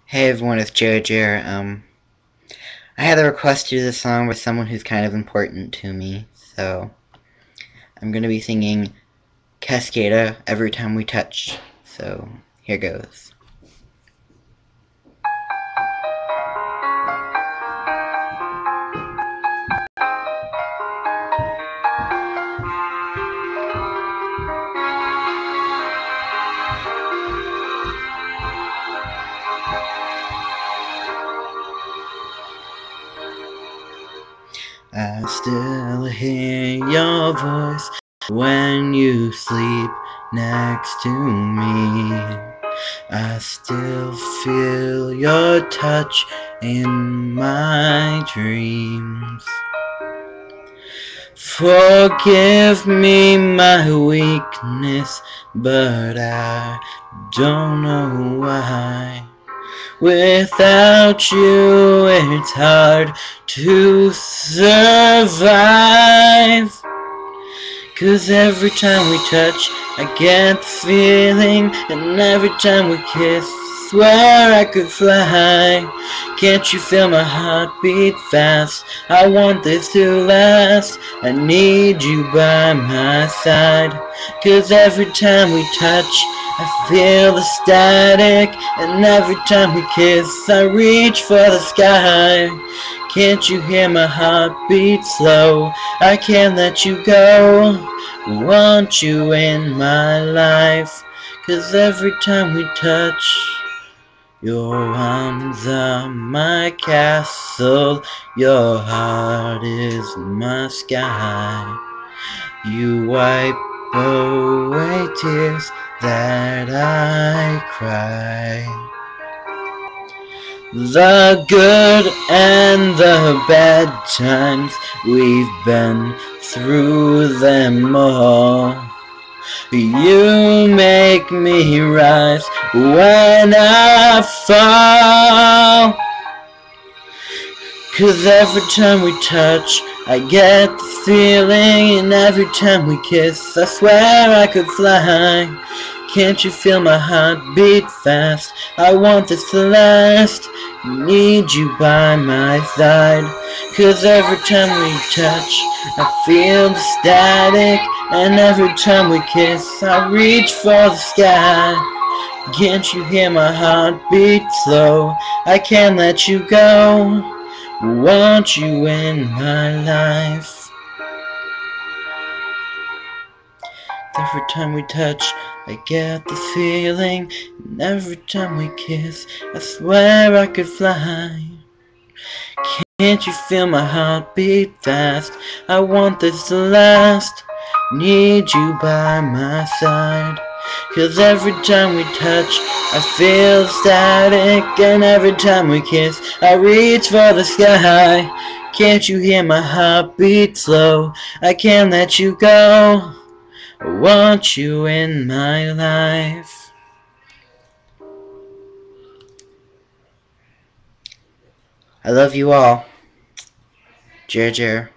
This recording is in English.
Hey everyone, it's jerjer. I had a request to do this song by someone who's kind of important to me, so I'm gonna be singing Cascada every time we touch. So here goes. I still hear your voice when you sleep next to me. I still feel your touch in my dreams. Forgive me my weakness, but I don't know why. Without you, it's hard to survive. 'Cause every time we touch, I get the feeling, and every time we kiss, I swear I could fly. Can't you feel my heart beat fast? I want this to last. I need you by my side. 'Cause every time we touch, I feel the static, and every time we kiss, I reach for the sky. Can't you hear my heart beat slow? I can't let you go. Want you in my life. 'Cause every time we touch, your arms are my castle, your heart is my sky. You wipe away tears that I cry. The good and the bad times, we've been through them all. You make me rise when I fall. 'Cause every time we touch, I get the feeling, and every time we kiss, I swear I could fly. Can't you feel my heart beat fast? I want this to last. Need you by my side. 'Cause every time we touch, I feel the static, and every time we kiss, I reach for the sky. Can't you hear my heart beat slow? I can't let you go. Want you in my life. Every time we touch, I get the feeling, and every time we kiss, I swear I could fly. Can't you feel my heart beat fast? I want this to last. Need you by my side. 'Cause every time we touch, I feel static, and every time we kiss, I reach for the sky. Can't you hear my heart beat slow? I can't let you go. I want you in my life. I love you all. Jerjer.